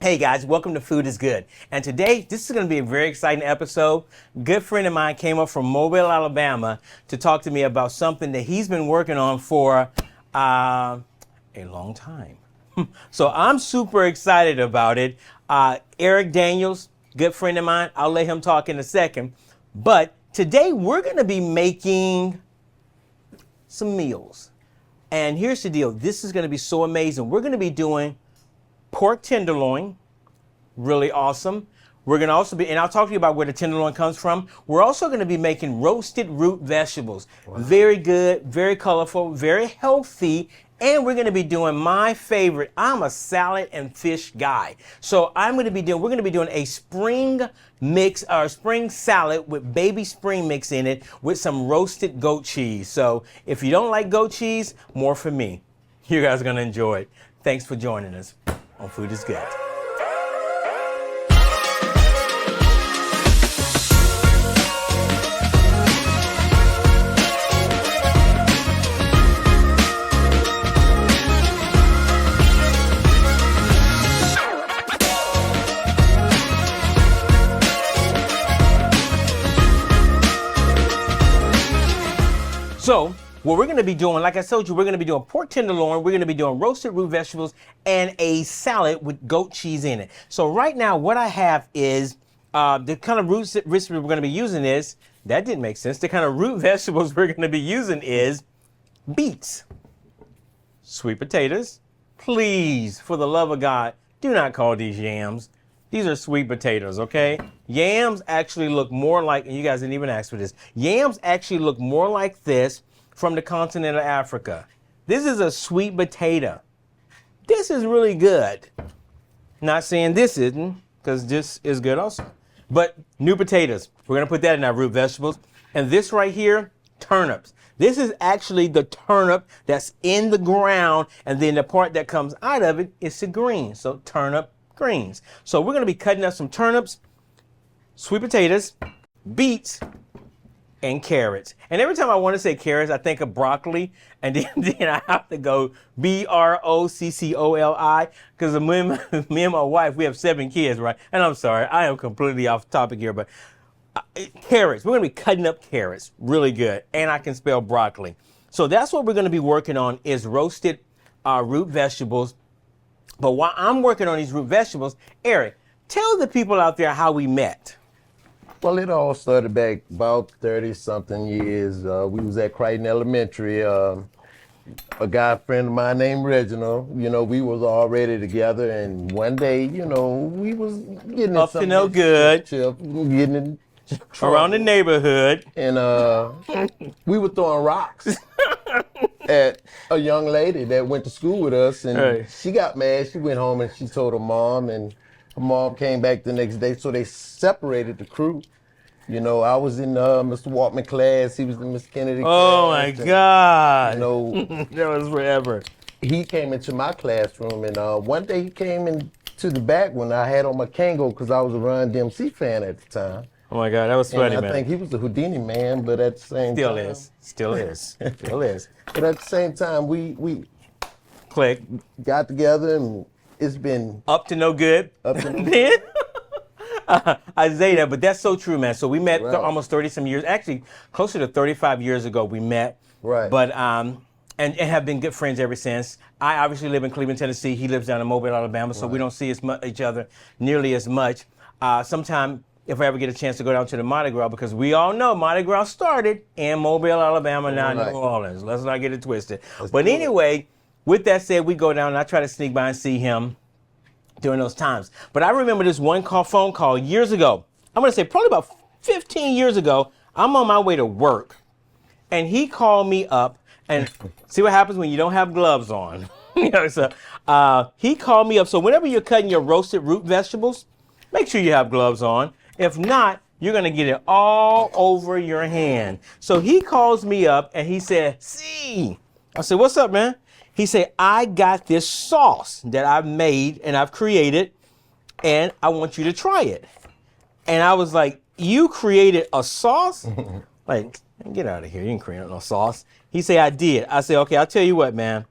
Hey guys, welcome to Food is Good. And today, this is going to be a very exciting episode. A good friend of mine came up from Mobile, Alabama to talk to me about something that he's been working on for a long time. So I'm super excited about it. Eric Daniels, good friend of mine. I'll let him talk in a second. But today we're going to be making some meals. And here's the deal. This is going to be so amazing. We're going to be doing pork tenderloin, really awesome. We're going to also be, and I'll talk to you about where the tenderloin comes from. We're also going to be making roasted root vegetables. Wow. Very good, very colorful, very healthy. And we're going to be doing my favorite. I'm a salad and fish guy. So we're going to be doing a spring mix, or spring salad with baby spring mix in it with some roasted goat cheese. So if you don't like goat cheese, more for me. You guys are going to enjoy it. Thanks for joining us on Food is Good. So what we're going to be doing, like I told you, we're going to be doing pork tenderloin, we're going to be doing roasted root vegetables, and a salad with goat cheese in it. So right now what I have is the kind of root recipe we're going to be using is, that didn't make sense, the kind of root vegetables we're going to be using is beets, sweet potatoes. Please, for the love of God, do not call these yams. These are sweet potatoes, okay? Yams actually look more like, and you guys didn't even ask for this, yams actually look more like this from the continent of Africa. This is a sweet potato. This is really good. Not saying this isn't, because this is good also. But new potatoes, we're gonna put that in our root vegetables. And this right here, turnips. This is actually the turnip that's in the ground, and then the part that comes out of it is the green. So turnip greens. So we're gonna be cutting up some turnips, sweet potatoes, beets, and carrots. And every time I want to say carrots, I think of broccoli, and then I have to go BROCCOLI, because me and my wife, we have 7 kids, right? And I'm sorry, I am completely off topic here, but carrots. We're going to be cutting up carrots, really good, and I can spell broccoli. So that's what we're going to be working on, is roasted root vegetables. But while I'm working on these root vegetables, Eric, tell the people out there how we met. Well, it all started back about 30-something years. We was at Crichton Elementary. A guy friend of mine named Reginald, we was already together, and one day, we was getting up to no good, getting in around the neighborhood, and we were throwing rocks at a young lady that went to school with us, and She got mad. She went home and she told her mom, and her mom came back the next day, so they separated the crew. I was in Mr. Waltman class. He was in Miss Kennedy class. Oh my God! That was forever. He came into my classroom, and one day he came into the back when I had on my Kango, because I was a Run DMC fan at the time. Oh my God, that was funny, man. I think he was a Houdini man, but at the same time... Still is. But at the same time, we click, got together, and it's been... Up to no good. Up to no good. I say that, but that's so true, man. So we met almost 30-some years, actually closer to 35 years ago we met. Right. But, and have been good friends ever since. I obviously live in Cleveland, Tennessee. He lives down in Mobile, Alabama, so we don't see each other nearly as much. Sometime, if I ever get a chance to go down to the Mardi Gras, because we all know Mardi Gras started in Mobile, Alabama, now in New Orleans. Let's not get it twisted. But anyway, with that said, we go down and I try to sneak by and see him during those times. But I remember this one phone call years ago. I'm going to say probably about 15 years ago. I'm on my way to work, and he called me up, and see what happens when you don't have gloves on. So he called me up. So whenever you're cutting your roasted root vegetables, make sure you have gloves on. If not, you're going to get it all over your hand. So he calls me up and he said, "See." I said, "What's up, man?" He said, "I got this sauce that I've made and I've created, and I want you to try it." And I was like, "You created a sauce?" Like, get out of here. You didn't create no sauce. He said, "I did." I said, "Okay, I'll tell you what, man.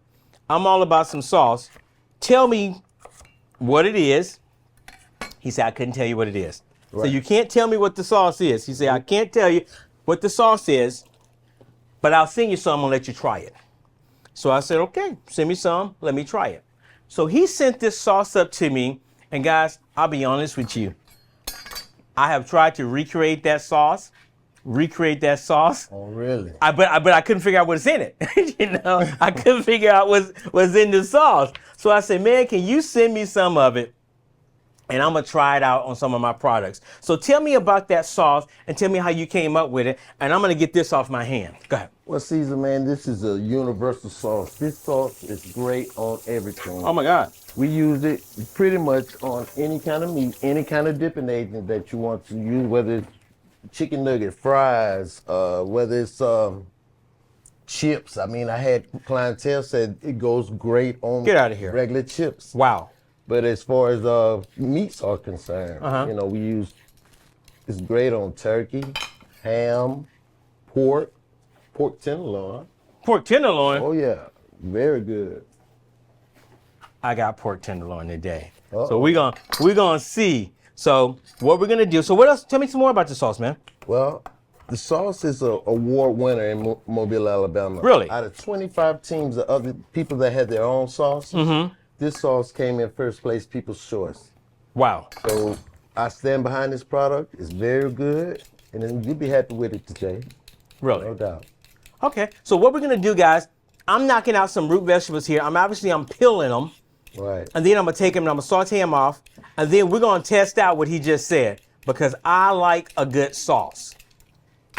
I'm all about some sauce. Tell me what it is, He said, I couldn't tell you what it is. Right. So you can't tell me what the sauce is. He said, I can't tell you what the sauce is, but I'll send you some and let you try it. So I said, okay, send me some, let me try it. So he sent this sauce up to me, and guys, I'll be honest with you. I have tried to recreate that sauce. Oh, really? But I couldn't figure out what's in it. I couldn't figure out what's in the sauce. So I said, man, can you send me some of it? And I'm gonna try it out on some of my products. So tell me about that sauce and tell me how you came up with it. And I'm gonna get this off my hand. Go ahead. Well, Caesar, man, this is a universal sauce. This sauce is great on everything. Oh my God. We use it pretty much on any kind of meat, any kind of dipping agent that you want to use, whether it's chicken nugget, fries, whether it's chips. I mean, I had clientele said it goes great on Get out of here. regular chips. Wow. But as far as meats are concerned, it's great on turkey, ham, pork tenderloin. Pork tenderloin. Oh yeah, very good. I got pork tenderloin today. Uh-oh. So we're gonna see. So what we're gonna do. So what else? Tell me some more about the sauce, man. Well, the sauce is an award winner in Mobile, Alabama. Really? Out of 25 teams of other people that had their own sauce, this sauce came in first place, People's Choice. Wow. So I stand behind this product. It's very good, and then you'll be happy with it today. Really? No doubt. Okay. So what we're gonna do, guys? I'm knocking out some root vegetables here. I'm peeling them. Right. And then I'm gonna take them and I'm gonna saute them off. And then we're gonna test out what he just said because I like a good sauce.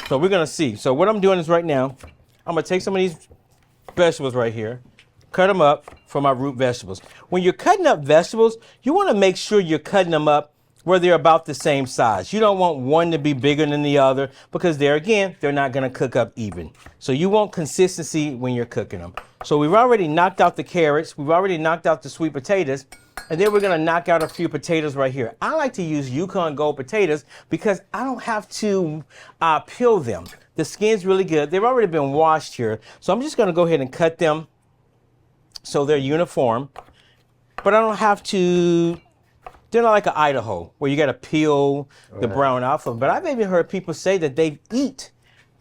So we're gonna see. So what I'm doing is right now, I'm gonna take some of these vegetables right here, cut them up for my root vegetables. When you're cutting up vegetables, you wanna make sure you're cutting them up where they're about the same size. You don't want one to be bigger than the other because there again, they're not gonna cook up even. So you want consistency when you're cooking them. So we've already knocked out the carrots, we've already knocked out the sweet potatoes, and then we're gonna knock out a few potatoes right here. I like to use Yukon Gold potatoes because I don't have to peel them. The skin's really good. They've already been washed here. So I'm just gonna go ahead and cut them so they're uniform, but I don't have to. They're not like an Idaho where you got to peel the brown off of. But I've even heard people say that they eat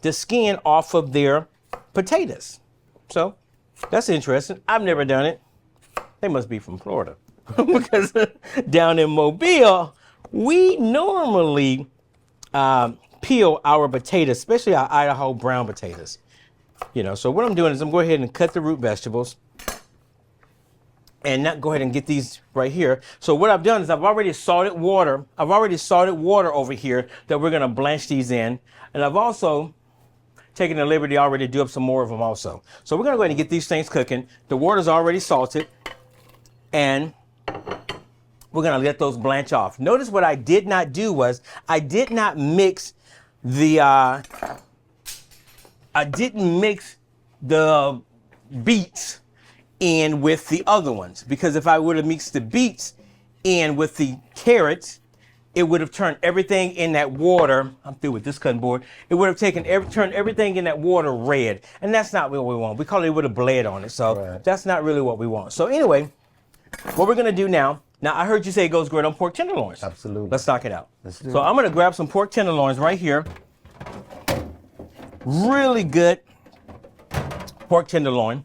the skin off of their potatoes. So that's interesting. I've never done it. They must be from Florida because down in Mobile, we normally peel our potatoes, especially our Idaho brown potatoes. So what I'm doing is I'm going ahead and cut the root vegetables. And not go ahead and get these right here. So what I've done is I've already salted water. Over here that we're gonna blanch these in. And I've also taken the liberty already to do up some more of them also. So we're gonna go ahead and get these things cooking. The water's already salted. And we're gonna let those blanch off. Notice what I did not do was I did not mix the, beets in with the other ones, because if I would have mixed the beets in with the carrots, it would have turned everything in that water. I'm through with this cutting board. It would have turned everything in that water red, and that's not what we want. We call it would have bled on it, so that's not really what we want. So anyway, what we're gonna do now. Now I heard you say it goes great on pork tenderloins. Absolutely. Let's knock it out. Let's do it. So I'm gonna grab some pork tenderloins right here. Really good pork tenderloin.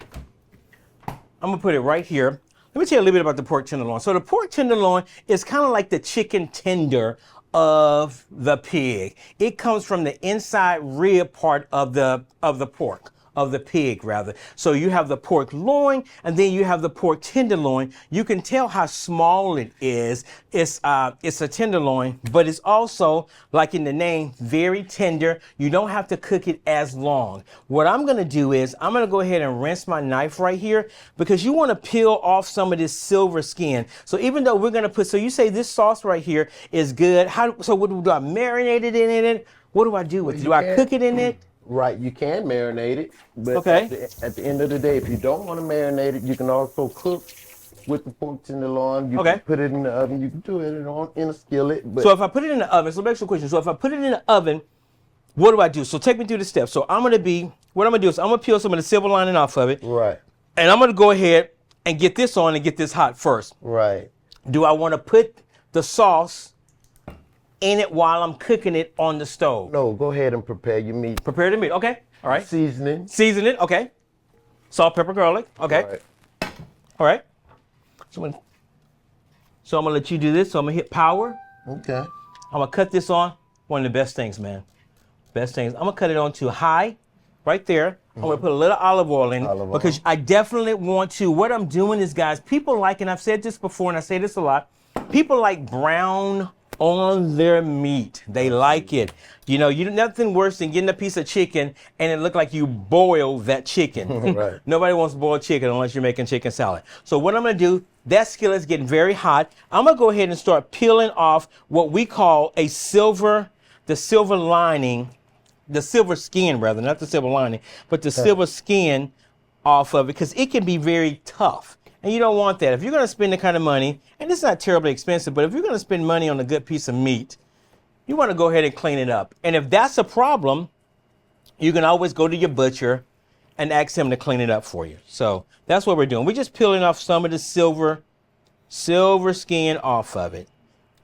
I'm gonna put it right here. Let me tell you a little bit about the pork tenderloin. So the pork tenderloin is kind of like the chicken tender of the pig. It comes from the inside rib part of the pork. Of the pig rather. So you have the pork loin and then you have the pork tenderloin. You can tell how small it is. It's a tenderloin, but it's also, like in the name, very tender. You don't have to cook it as long. What I'm gonna do is I'm gonna go ahead and rinse my knife right here because you wanna peel off some of this silver skin. So even though we're gonna so you say this sauce right here is good. So what do I marinate it in it? What do I do with it? Do I cook it in it? Right, you can marinate it, but okay. At the end of the day, if you don't want to marinate it, you can also cook with the pork tenderloin. You can put it in the oven. You can do it in a skillet. But so if I put it in the oven, so next question. So if I put it in the oven, what do I do? So take me through the steps. So what I'm gonna do is I'm gonna peel some of the silver lining off of it. Right. And I'm gonna go ahead and get this on and get this hot first. Right. Do I want to put the sauce in it while I'm cooking it on the stove. No, go ahead and prepare your meat. Prepare the meat. Okay. All right. Seasoning. Season it. Okay. Salt, pepper, garlic. Okay. All right. All right. So I'm gonna let you do this. So I'm gonna hit power. Okay. I'm gonna cut this on. One of the best things, man. Best things. I'm gonna cut it on to high, right there. I'm gonna put a little olive oil in it because I definitely want to. What I'm doing is, guys, people like, and I've said this before, and I say this a lot. People like brown on their meat. They like it. You know, nothing worse than getting a piece of chicken and it look like you boiled that chicken. Right. Nobody wants boiled chicken unless you're making chicken salad. So what I'm gonna do, that skillet's getting very hot. I'm gonna go ahead and start peeling off what we call the silver lining, the silver skin rather, not the silver lining, but the silver skin off of it, because it can be very tough. And you don't want that. If you're going to spend the kind of money, and it's not terribly expensive, but if you're going to spend money on a good piece of meat, you want to go ahead and clean it up. And if that's a problem, you can always go to your butcher and ask him to clean it up for you. So that's what we're doing. We're just peeling off some of the silver skin off of it.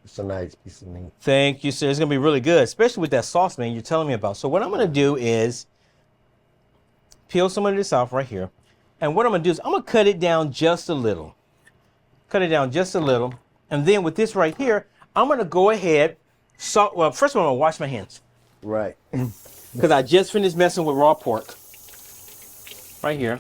It's a nice piece of meat. Thank you, sir. It's going to be really good, especially with that sauce, man, you're telling me about. So what I'm going to do is peel some of this off right here. And what I'm going to do is I'm going to cut it down just a little. Cut it down just a little. And then with this right here, I'm going to go ahead. Well, first of all, I'm going to wash my hands. Right. Because I just finished messing with raw pork. Right here.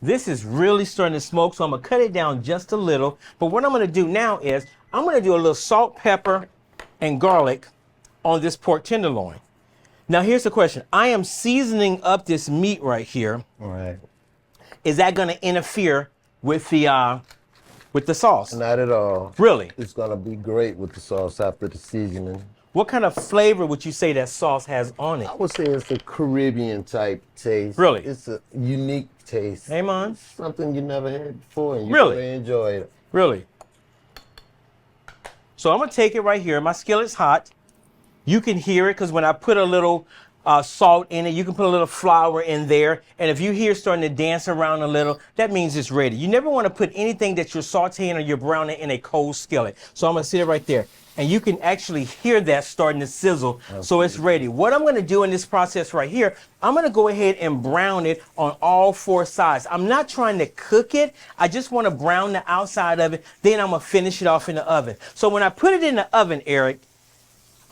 This is really starting to smoke, so I'm going to cut it down just a little. But what I'm going to do now is I'm going to do a little salt, pepper, and garlic on this pork tenderloin. Now, here's the question. I am seasoning up this meat right here. All right. Is that going to interfere with the sauce? Not at all. Really? It's going to be great with the sauce after the seasoning. What kind of flavor would you say that sauce has on it? I would say it's a Caribbean type taste. Really? It's a unique taste. Hey, man. Something you never had before, and you Really? really enjoy it. Really? So I'm going to take it right here. My skillet's hot. You can hear it because when I put a little salt in it, you can put a little flour in there. And if you hear it starting to dance around a little, that means it's ready. You never want to put anything that you're sauteing or you're browning in a cold skillet. So I'm going to sit it right there. And you can actually hear that starting to sizzle. So it's ready. What I'm going to do in this process right here, I'm going to go ahead and brown it on all four sides. I'm not trying to cook it. I just want to brown the outside of it. Then I'm going to finish it off in the oven. So when I put it in the oven, Eric,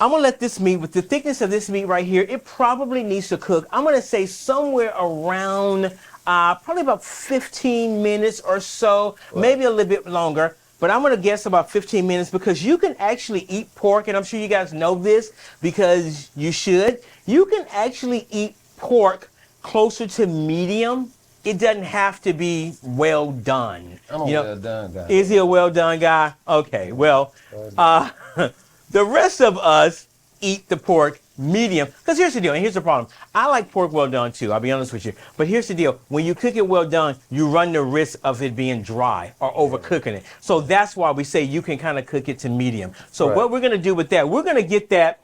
I'm going to let this meat, with the thickness of this meat right here, it probably needs to cook. I'm going to say somewhere around probably about 15 minutes or so, maybe a little bit longer. But I'm going to guess about 15 minutes because you can actually eat pork, and I'm sure you guys know this because you should. You can actually eat pork closer to medium. It doesn't have to be well done. I'm a well done guy. Is he a well done guy? Okay, well, the rest of us eat the pork medium. Because here's the deal, and here's the problem. I like pork well done too, I'll be honest with you. But here's the deal. When you cook it well done, you run the risk of it being dry or overcooking it. So that's why we say you can kind of cook it to medium. So what we're going to do with that, we're going to get that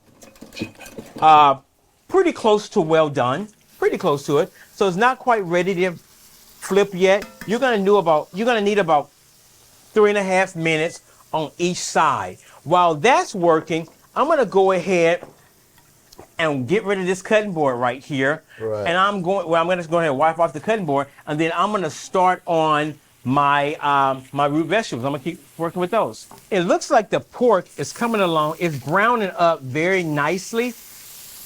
pretty close to well done. Pretty close to it. So it's not quite ready to flip yet. You're going to need about 3.5 minutes on each side. While that's working, I'm going to go ahead and get rid of this cutting board right here. Right. And I'm going to go ahead and wipe off the cutting board, and then I'm going to start on my my root vegetables. I'm going to keep working with those. It looks like the pork is coming along. It's browning up very nicely.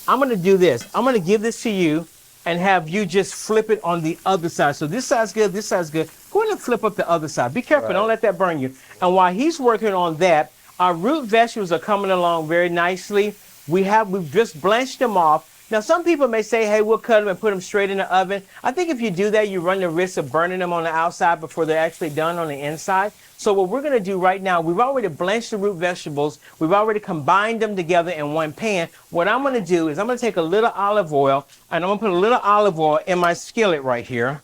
I'm going to do this. I'm going to give this to you and have you just flip it on the other side. So this side's good, this side's good. Go ahead and flip up the other side. Be careful, don't let that burn you. And while he's working on that, our root vegetables are coming along very nicely. We've just blanched them off. Now, some people may say, hey, we'll cut them and put them straight in the oven. I think if you do that, you run the risk of burning them on the outside before they're actually done on the inside. So what we're going to do right now, we've already blanched the root vegetables. We've already combined them together in one pan. What I'm going to do is I'm going to take a little olive oil, and I'm going to put a little olive oil in my skillet right here.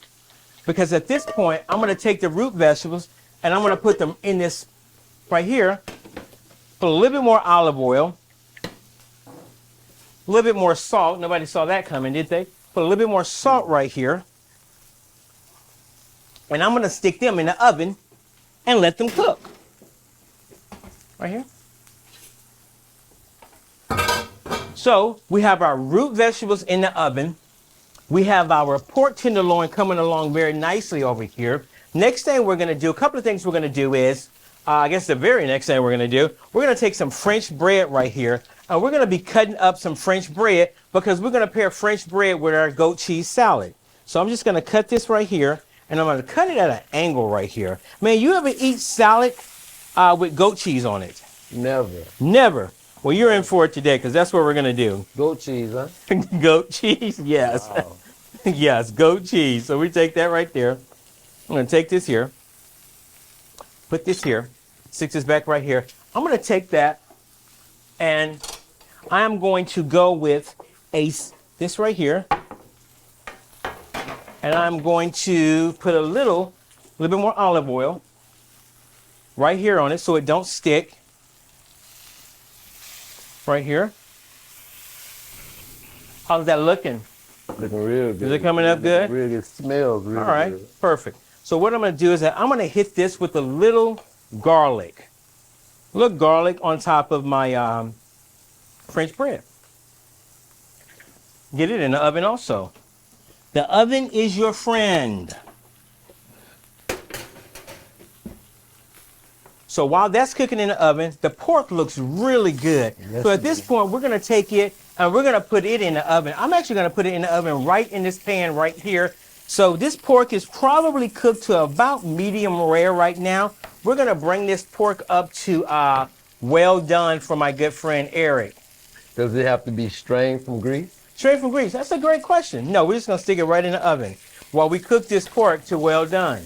Because at this point, I'm going to take the root vegetables, and I'm going to put them in this right here. Put a little bit more olive oil. A little bit more salt. Nobody saw that coming, did they? Put a little bit more salt right here. And I'm going to stick them in the oven and let them cook. right here. So we have our root vegetables in the oven. We have our pork tenderloin coming along very nicely over here. Next thing we're going to do, a couple of things we're going to do is, I guess the very next thing we're going to do, we're going to take some French bread right here. And we're going to be cutting up some French bread because we're going to pair French bread with our goat cheese salad. So I'm just going to cut this right here, and I'm going to cut it at an angle right here. Man, you ever eat salad with goat cheese on it? Never. Never. Well, you're in for it today because that's what we're going to do. Goat cheese, huh? Goat cheese, yes. Wow. Yes, goat cheese. So we take that right there. I'm going to take this here, put this here, stick this back right here. I'm going to take that, and I am going to go with this right here, and I'm going to put a little bit more olive oil right here on it so it don't stick. Right here. How's that looking? Looking real good. Is it coming up good? Real good. It smells real good. All right, perfect. So what I'm going to do is that I'm going to hit this with a little garlic. A little garlic on top of my French bread. Get it in the oven also. The oven is your friend. So while that's cooking in the oven, the pork looks really good. Yes, So at this point, we're going to take it and we're going to put it in the oven. I'm actually going to put it in the oven right in this pan right here. So this pork is probably cooked to about medium rare right now. We're going to bring this pork up to well done for my good friend Eric. Does it have to be strained from grease? Straight from grease. That's a great question. No, we're just going to stick it right in the oven while we cook this pork to well done.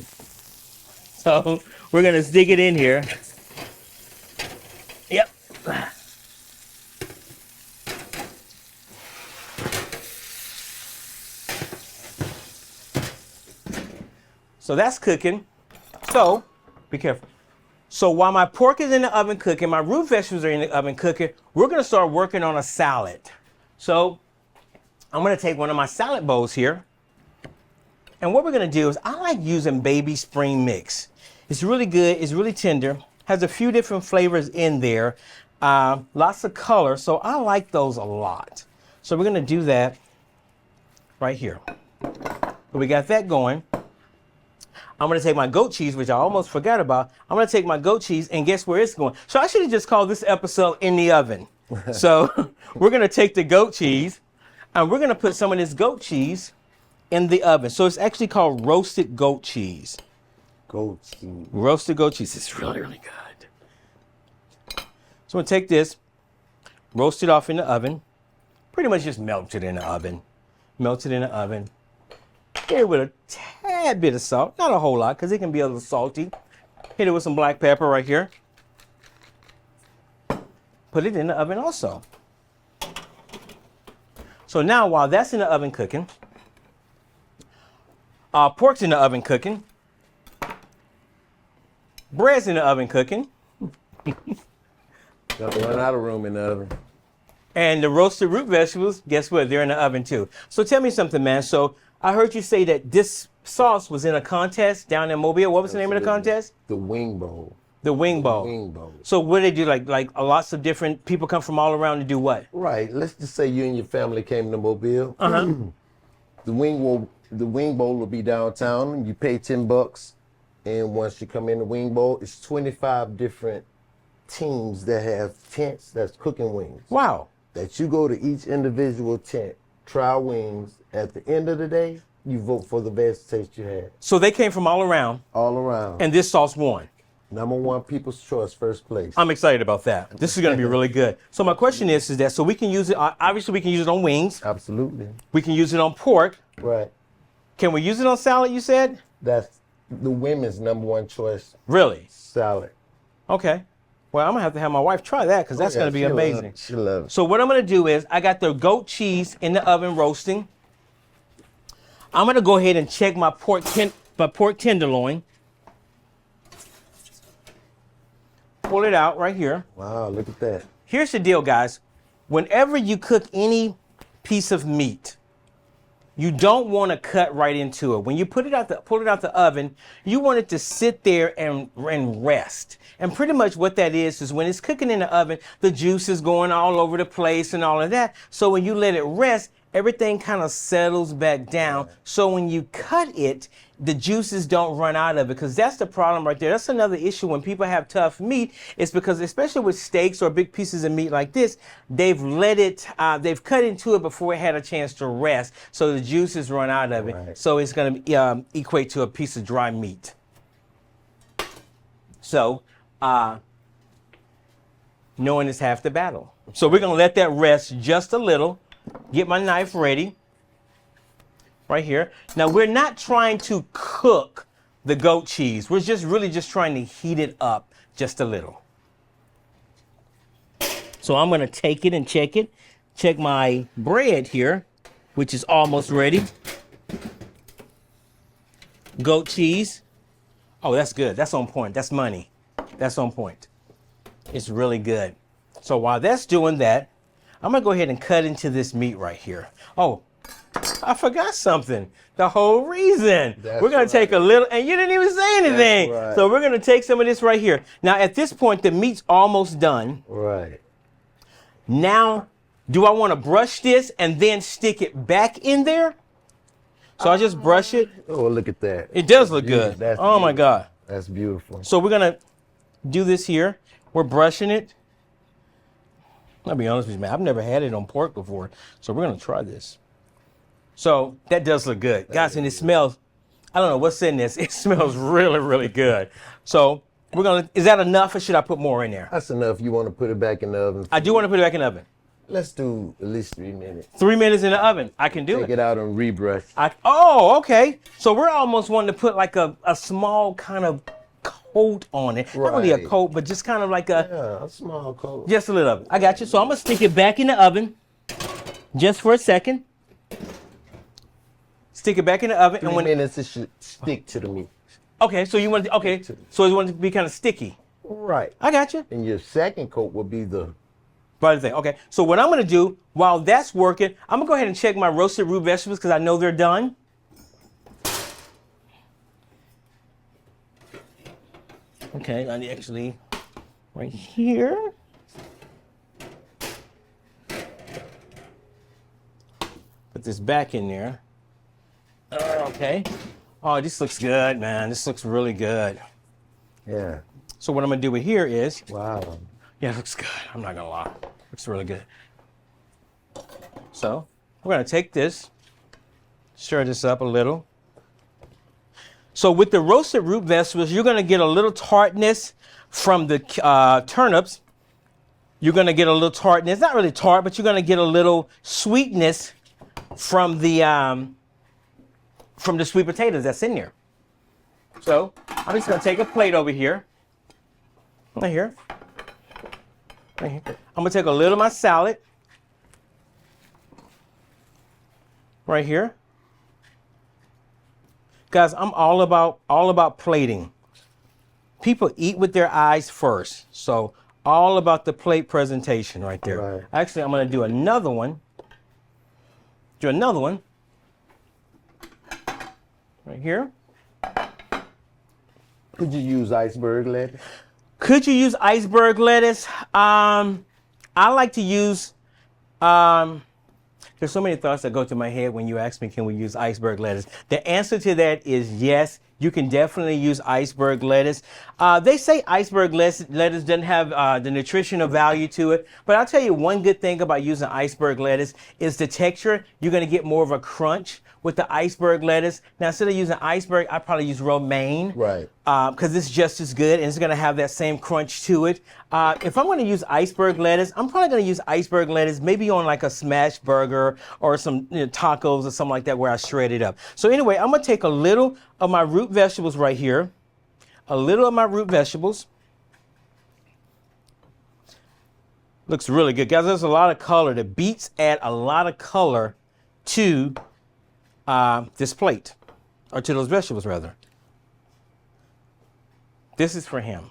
So we're going to stick it in here. Yep. So that's cooking. So be careful. So while my pork is in the oven cooking, my root vegetables are in the oven cooking, we're going to start working on a salad. So I'm going to take one of my salad bowls here. And what we're going to do is I like using baby spring mix. It's really good. It's really tender. Has a few different flavors in there. Lots of color. So I like those a lot. So we're going to do that right here. So we got that going. I'm going to take my goat cheese, which I almost forgot about. I'm going to take my goat cheese and guess where it's going? So I should have just called this episode In the Oven. So we're going to take the goat cheese and we're going to put some of this goat cheese in the oven. So it's actually called roasted goat cheese. Goat cheese. Roasted goat cheese. It's really, really good. So we'll take this, roast it off in the oven. Pretty much just melt it in the oven. Melt it in the oven. Hit it with a tad bit of salt. Not a whole lot because it can be a little salty. Hit it with some black pepper right here. Put it in the oven also. So now while that's in the oven cooking, pork's in the oven cooking. Bread's in the oven cooking. Don't run out of room in the oven. And the roasted root vegetables, guess what? They're in the oven too. So tell me something, man. So I heard you say that this sauce was in a contest down in Mobile. What was the name of the contest? The Wing Bowl. The Wing Bowl. Wing Bowl. So what do they do? Like lots of different people come from all around to do what? Right. Let's just say you and your family came to Mobile. The Wing Bowl will be downtown. You pay $10, and once you come in the Wing Bowl, it's 25 different teams that have tents that's cooking wings. Wow. That you go to each individual tent, try wings. At the end of the day, you vote for the best taste you had. So they came from all around. All around. And this sauce won. #1 People's Choice, first place. I'm excited about that. This is going to be really good. So my question is that so we can use it, obviously we can use it on wings. Absolutely. We can use it on pork. Right. Can we use it on salad, you said? That's the women's #1 choice. Really? Salad. Okay. Well, I'm going to have my wife try that because that's going to be amazing. She'll love it. So what I'm going to do is I got the goat cheese in the oven roasting. I'm going to go ahead and check my pork tenderloin. Pull it out right here. Wow, look at that. Here's the deal, guys. Whenever you cook any piece of meat, you don't want to cut right into it. When you pull it out the oven, you want it to sit there and rest. And pretty much what that is when it's cooking in the oven, the juice is going all over the place and all of that. So when you let it rest, everything kind of settles back down. So when you cut it, the juices don't run out of it, because that's the problem right there. That's another issue when people have tough meat. It's because, especially with steaks or big pieces of meat like this, they've cut into it before it had a chance to rest. So the juices run out of it. Right. So it's going to equate to a piece of dry meat. So knowing is half the battle. So we're going to let that rest just a little. Get my knife ready. Right here. Now we're not trying to cook the goat cheese. We're really just trying to heat it up just a little. So I'm going to take it and check it. Check my bread here, which is almost ready. Goat cheese. Oh, that's good. That's on point. That's money. That's on point. It's really good. So while that's doing that, I'm going to go ahead and cut into this meat right here. Oh, I forgot something. The whole reason. We're going to take a little, and you didn't even say anything. Right. So we're going to take some of this right here. Now, at this point, the meat's almost done. Right. Now, do I want to brush this and then stick it back in there? So I just brush it. Oh, look at that. It does look good. That's oh, my God. That's beautiful. So we're going to do this here. We're brushing it. I'll be honest with you, man. I've never had it on pork before. So we're going to try this. So that does look good. Guys, and it smells, I don't know what's in this. It smells really, really good. So we're going to, is that enough or should I put more in there? That's enough. You want to put it back in the oven? I do want to put it back in the oven. Let's do at least 3 minutes. 3 minutes in the oven. I can do Take it out and rebrush. Oh, okay. So we're almost wanting to put like a small kind of coat on it. Not really a coat, but just kind of like a small coat. Just a little of it. I got you. So I'm going to stick it back in the oven just for a second. Stick it back in the oven. 3 minutes, it should stick to the meat. Okay, so you want to, okay, so you want it to be kind of sticky. Right. I got you. And your second coat will be the Right thing. Okay, so what I'm going to do while that's working, I'm going to go ahead and check my roasted root vegetables because I know they're done. Okay, I actually right here. Put this back in there. Okay. Oh, this looks good, man. This looks really good. Yeah. So what I'm going to do with here is... Wow. Yeah, it looks good. I'm not going to lie. Looks really good. So we're going to take this, stir this up a little. So with the roasted root vegetables, you're going to get a little tartness from the turnips. You're going to get a little tartness. Not really tart, but you're going to get a little sweetness from the sweet potatoes that's in there. So I'm just going to take a plate over here. Right here. Right here. I'm going to take a little of my salad. Right here. Guys, I'm all about plating. People eat with their eyes first. So all about the plate presentation right there. Right. Actually, I'm going to do another one. Right here. Could you use iceberg lettuce? Could you use iceberg lettuce? I like to use, there's so many thoughts that go through my head when you ask me, can we use iceberg lettuce? The answer to that is yes. You can definitely use iceberg lettuce. They say iceberg lettuce doesn't have the nutritional value to it, but I'll tell you one good thing about using iceberg lettuce is the texture. You're going to get more of a crunch with the iceberg lettuce. Now, instead of using iceberg, I probably use romaine. Right. Because it's just as good and it's going to have that same crunch to it. If I'm going to use iceberg lettuce, I'm probably going to use iceberg lettuce maybe on like a smash burger or some tacos or something like that where I shred it up. So anyway, I'm going to take a little of my root vegetables right here. A little of my root vegetables. Looks really good. Guys, there's a lot of color. The beets add a lot of color to this plate, or to those vegetables rather. This is for him.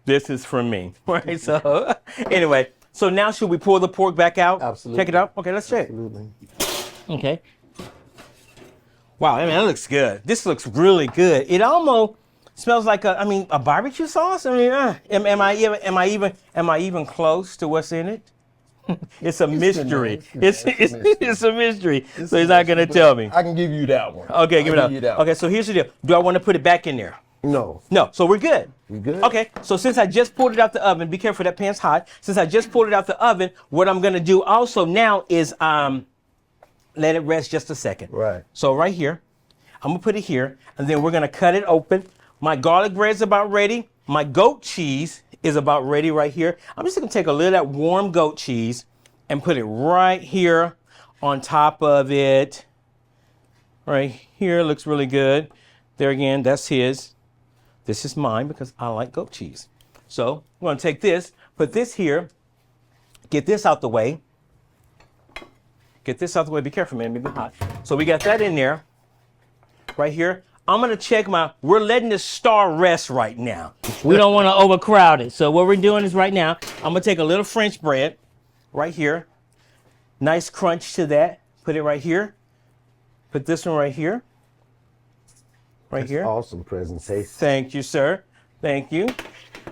This is for me. Right. So anyway, so now should we pull the pork back out? Absolutely. Check it out. Okay, let's check. Absolutely. Okay. Wow, I mean, that looks good. This looks really good. It almost smells like a barbecue sauce. I mean, am I even close to what's in it? It's a mystery. It's a mystery. So he's not gonna tell me. I can give you that one. Okay, give it up. Okay, so here's the deal. Do I want to put it back in there? No. No. So we're good. We good? Okay. So since I just pulled it out the oven, be careful, that pan's hot. Since I just pulled it out the oven, what I'm gonna do also now is let it rest just a second. Right. So right here, I'm gonna put it here, and then we're gonna cut it open. My garlic bread's about ready. My goat cheese is about ready right here. I'm just gonna take a little of that warm goat cheese and put it right here on top of it. Right here, looks really good. There again, that's his. This is mine because I like goat cheese. So we're gonna take this, put this here, get this out the way. Get this out the way, be careful, man, maybe hot. So we got that in there, right here. I'm gonna check we're letting the star rest right now. We don't wanna overcrowd it. So what we're doing is right now, I'm gonna take a little French bread, right here. Nice crunch to that, put it right here. Put this one right here. Right here. Awesome presentation. Thank you, sir. Thank you.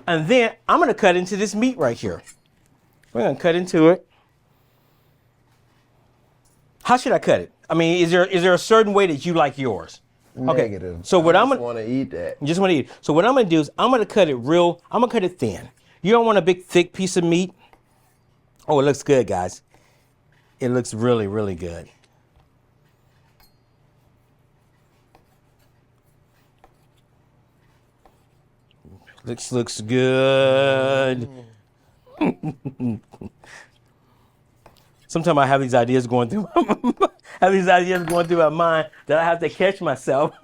And then I'm gonna cut into this meat right here. We're gonna cut into it. How should I cut it? I mean, is there a certain way that you like yours? Negative. Okay. So what I'm gonna gonna want to eat that. You just want to eat it. So what I'm gonna do is I'm gonna cut it thin. You don't want a big thick piece of meat. Oh, it looks good, guys. It looks really, really good. Looks good. Sometimes I have these ideas going through my mind that I have to catch myself,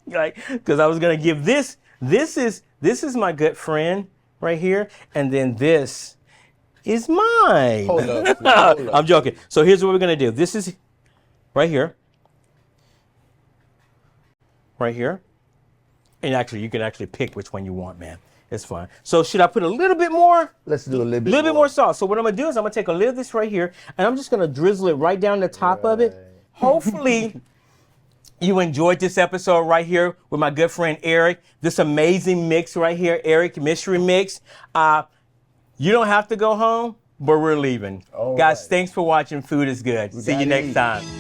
like, because I was gonna give this. This is my good friend right here, and then this is mine. Hold up. I'm joking. So here's what we're gonna do. This is right here, and actually you can actually pick which one you want, man. It's fine. So should I put a little bit more? Let's do a little bit more sauce. So what I'm gonna do is I'm gonna take a little of this right here, and I'm just gonna drizzle it right down the top of it. Hopefully you enjoyed this episode right here with my good friend Eric. This amazing mix right here, Eric Mystery Mix. You don't have to go home, but we're leaving. Guys, thanks for watching Food is Good. See you next time.